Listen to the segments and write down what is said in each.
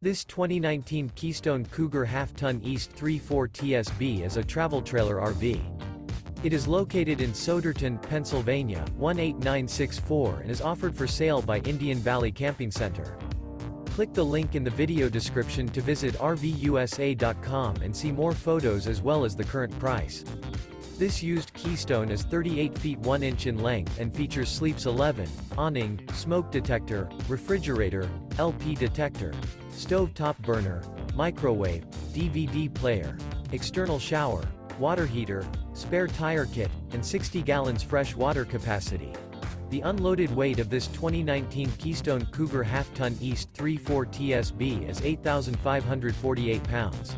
This 2019 Keystone Cougar Half-Ton East 3.4 TSB is a travel trailer RV. It is located in Souderton, Pennsylvania, 18964 and is offered for sale by Indian Valley Camping Center. Click the link in the video description to visit RVUSA.com and see more photos as well as the current price. This used Keystone is 38 feet 1 inch in length and features sleeps 11, awning, smoke detector, refrigerator, LP detector, stove top burner, microwave, DVD player, external shower, water heater, spare tire kit, and 60 gallons fresh water capacity. The unloaded weight of this 2019 Keystone Cougar Half-Ton East 3.4 TSB is 8,548 pounds.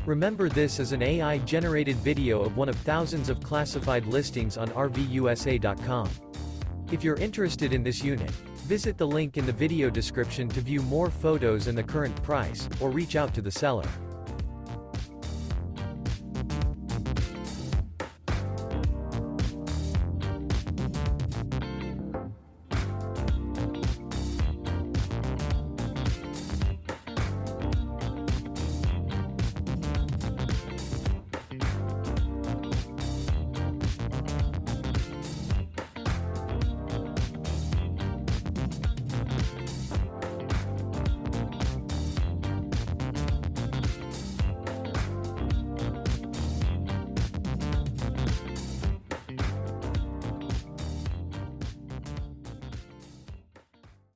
Remember, this is an AI-generated video of one of thousands of classified listings on RVUSA.com. If you're interested in this unit, visit the link in the video description to view more photos and the current price, or reach out to the seller.